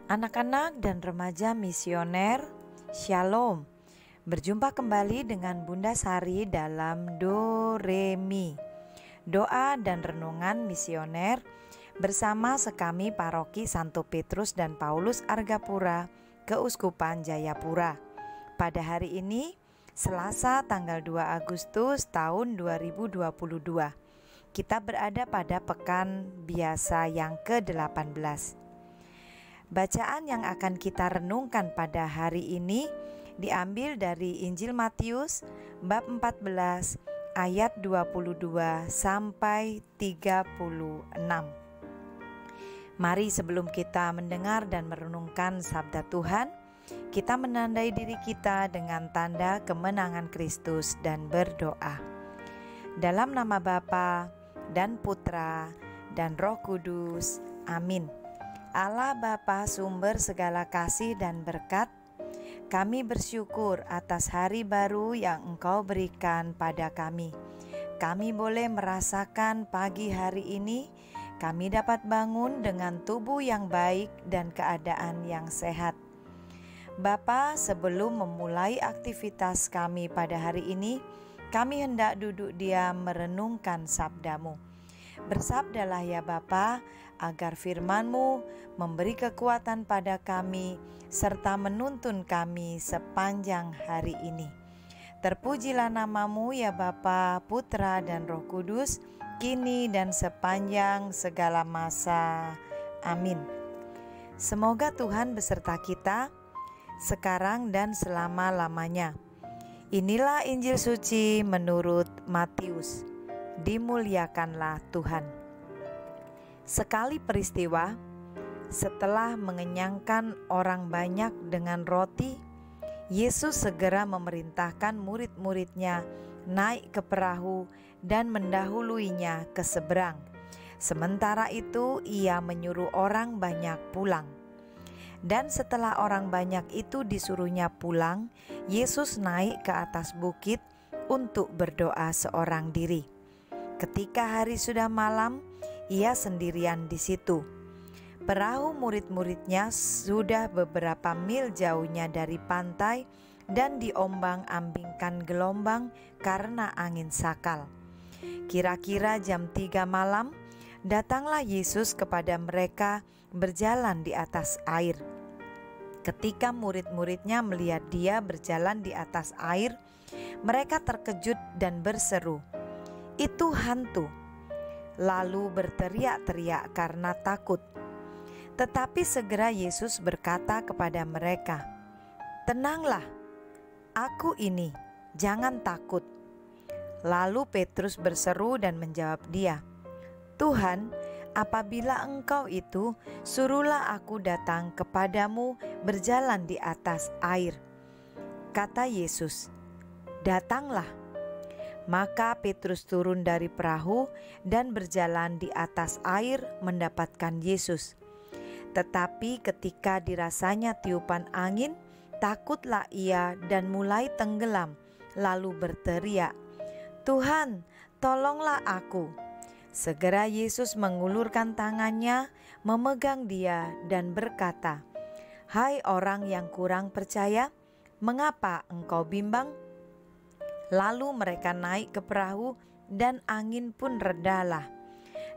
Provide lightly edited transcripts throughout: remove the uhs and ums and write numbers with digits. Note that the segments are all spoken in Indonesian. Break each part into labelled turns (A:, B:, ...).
A: Anak-anak dan remaja misioner, Shalom. Berjumpa kembali dengan Bunda Sari dalam Do Re Mi, doa dan renungan misioner bersama sekami Paroki Santo Petrus dan Paulus Argapura, Keuskupan Jayapura. Pada hari ini, Selasa tanggal 2 Agustus tahun 2022. Kita berada pada pekan biasa yang ke-18. Bacaan yang akan kita renungkan pada hari ini diambil dari Injil Matius bab 14 ayat 22 sampai 36. Mari sebelum kita mendengar dan merenungkan sabda Tuhan, kita menandai diri kita dengan tanda kemenangan Kristus dan berdoa. Dalam nama Bapa dan Putra dan Roh Kudus. Amin. Allah Bapa sumber segala kasih dan berkat, kami bersyukur atas hari baru yang Engkau berikan pada kami. Kami boleh merasakan pagi hari ini, kami dapat bangun dengan tubuh yang baik dan keadaan yang sehat. Bapa, sebelum memulai aktivitas kami pada hari ini, kami hendak duduk diam merenungkan sabda-Mu. Bersabdalah ya Bapa, agar firman-Mu memberi kekuatan pada kami, serta menuntun kami sepanjang hari ini. Terpujilah nama-Mu ya Bapa, Putra dan Roh Kudus, kini dan sepanjang segala masa. Amin. Semoga Tuhan beserta kita, sekarang dan selama-lamanya. Inilah Injil suci menurut Matius. Dimuliakanlah Tuhan. Sekali peristiwa, setelah mengenyangkan orang banyak dengan roti, Yesus segera memerintahkan murid-muridnya naik ke perahu dan mendahuluinya ke seberang. Sementara itu, ia menyuruh orang banyak pulang. Dan setelah orang banyak itu disuruhnya pulang, Yesus naik ke atas bukit untuk berdoa seorang diri. Ketika hari sudah malam, ia sendirian di situ. Perahu murid-muridnya sudah beberapa mil jauhnya dari pantai dan diombang-ambingkan gelombang karena angin sakal. Kira-kira jam 3 malam, datanglah Yesus kepada mereka berjalan di atas air. Ketika murid-muridnya melihat dia berjalan di atas air, mereka terkejut dan berseru, "Itu hantu!" Lalu berteriak-teriak karena takut. Tetapi segera Yesus berkata kepada mereka, "Tenanglah, aku ini, jangan takut." Lalu Petrus berseru dan menjawab dia, "Tuhan, apabila Engkau itu, suruhlah aku datang kepadamu berjalan di atas air." Kata Yesus, "Datanglah." Maka Petrus turun dari perahu dan berjalan di atas air mendapatkan Yesus. Tetapi ketika dirasanya tiupan angin, takutlah ia dan mulai tenggelam, lalu berteriak, "Tuhan, tolonglah aku." Segera Yesus mengulurkan tangannya, memegang dia dan berkata, "Hai orang yang kurang percaya, mengapa engkau bimbang?" Lalu mereka naik ke perahu dan angin pun redalah.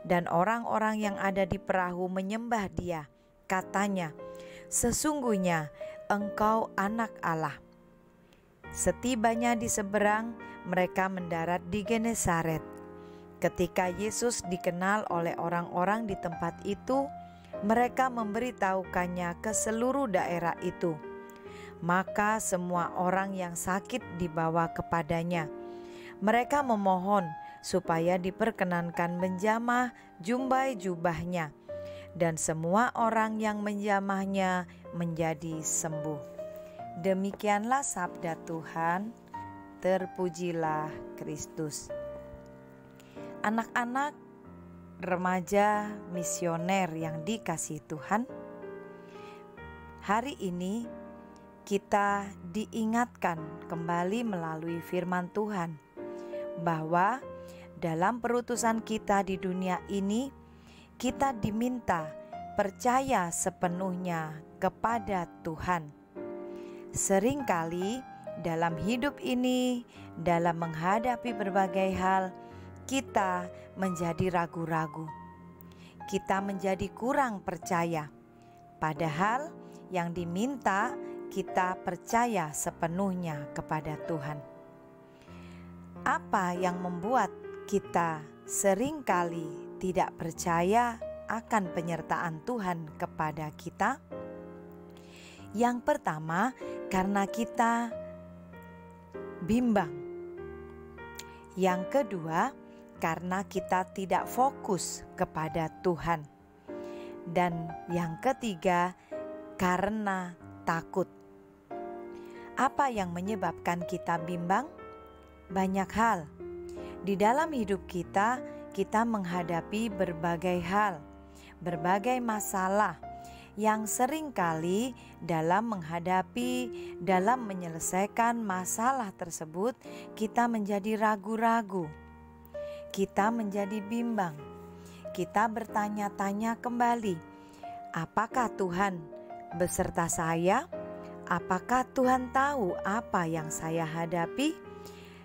A: Dan orang-orang yang ada di perahu menyembah dia. Katanya, "Sesungguhnya engkau anak Allah." Setibanya di seberang, mereka mendarat di Genesaret. Ketika Yesus dikenal oleh orang-orang di tempat itu, mereka memberitahukannya ke seluruh daerah itu. Maka semua orang yang sakit dibawa kepadanya. Mereka memohon supaya diperkenankan menjamah jumbai jubahnya, dan semua orang yang menjamahnya menjadi sembuh. Demikianlah sabda Tuhan. Terpujilah Kristus. Anak-anak, remaja misioner yang dikasihi Tuhan, hari ini kita diingatkan kembali melalui firman Tuhan bahwa dalam perutusan kita di dunia ini, kita diminta percaya sepenuhnya kepada Tuhan. Seringkali dalam hidup ini, dalam menghadapi berbagai hal, kita menjadi ragu-ragu. Kita menjadi kurang percaya. Padahal yang diminta kita percaya sepenuhnya kepada Tuhan. Apa yang membuat kita seringkali tidak percaya akan penyertaan Tuhan kepada kita? Yang pertama, karena kita bimbang. Yang kedua, karena kita tidak fokus kepada Tuhan. Dan yang ketiga, karena takut. Apa yang menyebabkan kita bimbang? Banyak hal. Di dalam hidup kita menghadapi berbagai hal, berbagai masalah yang seringkali dalam menyelesaikan masalah tersebut kita menjadi ragu-ragu, kita menjadi bimbang, kita bertanya-tanya kembali, apakah Tuhan beserta saya? Apakah Tuhan tahu apa yang saya hadapi?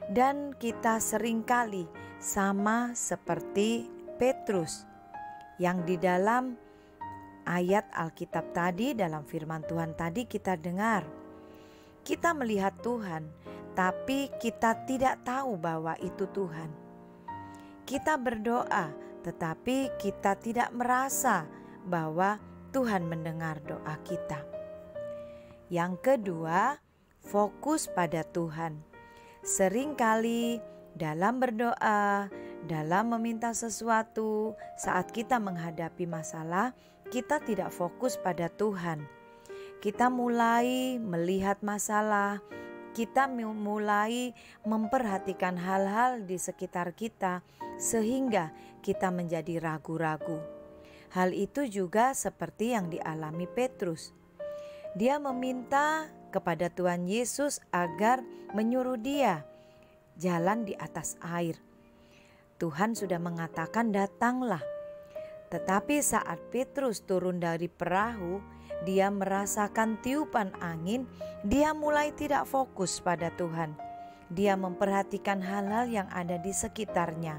A: Dan kita seringkali sama seperti Petrus yang di dalam ayat Alkitab tadi, dalam firman Tuhan tadi kita dengar. Kita melihat Tuhan, tapi kita tidak tahu bahwa itu Tuhan. Kita berdoa, tetapi kita tidak merasa bahwa Tuhan mendengar doa kita. Yang kedua, fokus pada Tuhan. Seringkali dalam berdoa, dalam meminta sesuatu, saat kita menghadapi masalah, kita tidak fokus pada Tuhan. Kita mulai melihat masalah, kita mulai memperhatikan hal-hal di sekitar kita, sehingga kita menjadi ragu-ragu. Hal itu juga seperti yang dialami Petrus. Dia meminta kepada Tuhan Yesus agar menyuruh dia jalan di atas air. Tuhan sudah mengatakan datanglah. Tetapi saat Petrus turun dari perahu, dia merasakan tiupan angin, dia mulai tidak fokus pada Tuhan. Dia memperhatikan hal-hal yang ada di sekitarnya.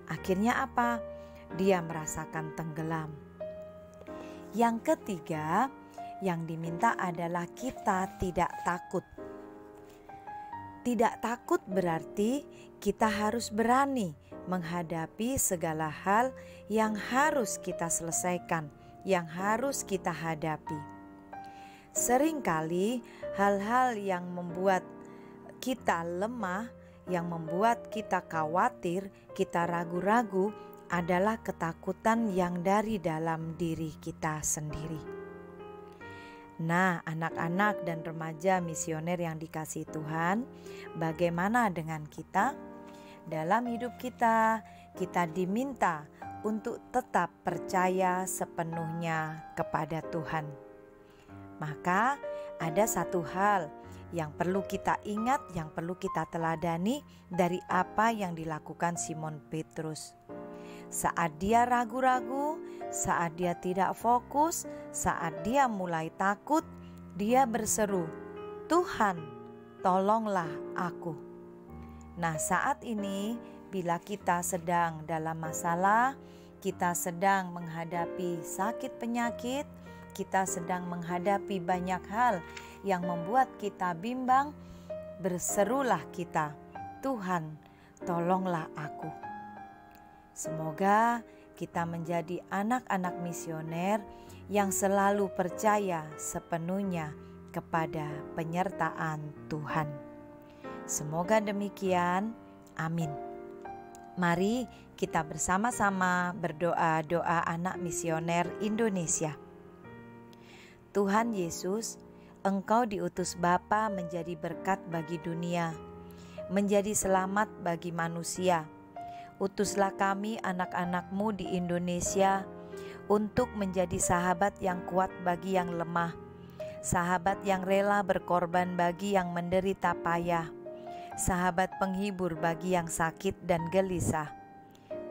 A: Akhirnya apa? Dia merasakan tenggelam. Yang ketiga, yang diminta adalah kita tidak takut. Tidak takut berarti kita harus berani menghadapi segala hal yang harus kita selesaikan, yang harus kita hadapi. Seringkali hal-hal yang membuat kita lemah, yang membuat kita khawatir, kita ragu-ragu adalah ketakutan yang dari dalam diri kita sendiri. Nah, anak-anak dan remaja misioner yang dikasihi Tuhan, bagaimana dengan kita? Dalam hidup kita diminta untuk tetap percaya sepenuhnya kepada Tuhan. Maka ada satu hal yang perlu kita ingat, yang perlu kita teladani dari apa yang dilakukan Simon Petrus. Saat dia ragu-ragu, saat dia tidak fokus, saat dia mulai takut, dia berseru, "Tuhan, tolonglah aku." Nah, saat ini bila kita sedang dalam masalah, kita sedang menghadapi sakit penyakit, kita sedang menghadapi banyak hal yang membuat kita bimbang, berserulah kita, "Tuhan, tolonglah aku." Semoga kita menjadi anak-anak misioner yang selalu percaya sepenuhnya kepada penyertaan Tuhan. Semoga demikian. Amin. Mari kita bersama-sama berdoa doa anak misioner Indonesia. Tuhan Yesus, Engkau diutus Bapa menjadi berkat bagi dunia, menjadi selamat bagi manusia. Utuslah kami anak-anak-Mu di Indonesia untuk menjadi sahabat yang kuat bagi yang lemah, sahabat yang rela berkorban bagi yang menderita payah, sahabat penghibur bagi yang sakit dan gelisah.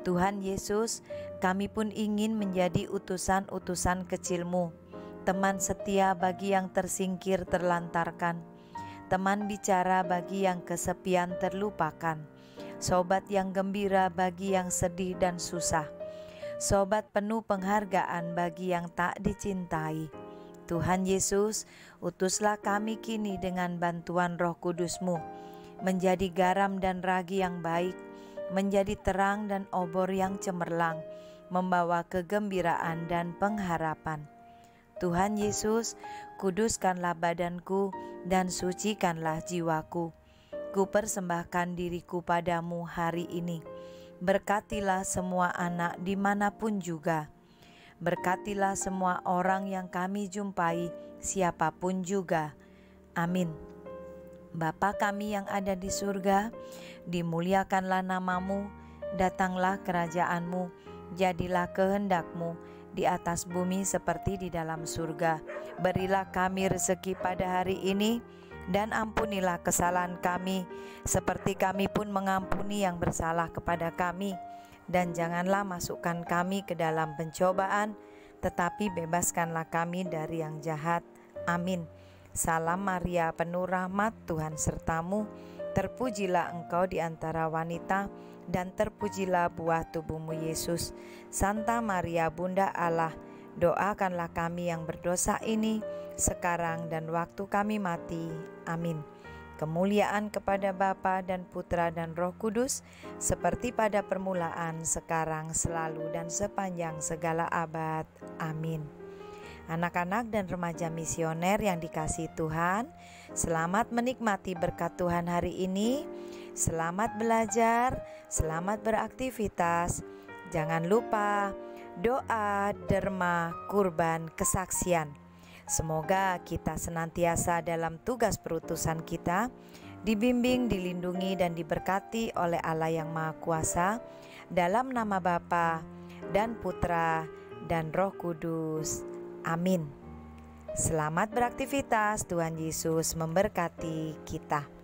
A: Tuhan Yesus, kami pun ingin menjadi utusan-utusan kecil-Mu, teman setia bagi yang tersingkir terlantarkan, teman bicara bagi yang kesepian terlupakan, sobat yang gembira bagi yang sedih dan susah, sobat penuh penghargaan bagi yang tak dicintai. Tuhan Yesus, utuslah kami kini dengan bantuan Roh Kudus-Mu, menjadi garam dan ragi yang baik, menjadi terang dan obor yang cemerlang, membawa kegembiraan dan pengharapan. Tuhan Yesus, kuduskanlah badanku dan sucikanlah jiwaku. Ku persembahkan diriku padamu hari ini. Berkatilah semua anak dimanapun juga. Berkatilah semua orang yang kami jumpai, siapapun juga. Amin. Bapa kami yang ada di surga, dimuliakanlah nama-Mu, datanglah kerajaan-Mu, jadilah kehendak-Mu di atas bumi seperti di dalam surga. Berilah kami rezeki pada hari ini, dan ampunilah kesalahan kami, seperti kami pun mengampuni yang bersalah kepada kami. Dan janganlah masukkan kami ke dalam pencobaan, tetapi bebaskanlah kami dari yang jahat. Amin. Salam Maria, penuh rahmat, Tuhan sertamu. Terpujilah engkau di antara wanita, dan terpujilah buah tubuhmu Yesus. Santa Maria, Bunda Allah, doakanlah kami yang berdosa ini, sekarang dan waktu kami mati. Amin. Kemuliaan kepada Bapa dan Putra dan Roh Kudus, seperti pada permulaan, sekarang, selalu, dan sepanjang segala abad. Amin. Anak-anak dan remaja misioner yang dikasihi Tuhan, selamat menikmati berkat Tuhan hari ini. Selamat belajar, selamat beraktivitas. Jangan lupa doa, derma, kurban, kesaksian. Semoga kita senantiasa dalam tugas perutusan kita dibimbing, dilindungi, dan diberkati oleh Allah yang Maha Kuasa, dalam nama Bapa dan Putra dan Roh Kudus. Amin. Selamat beraktivitas, Tuhan Yesus memberkati kita.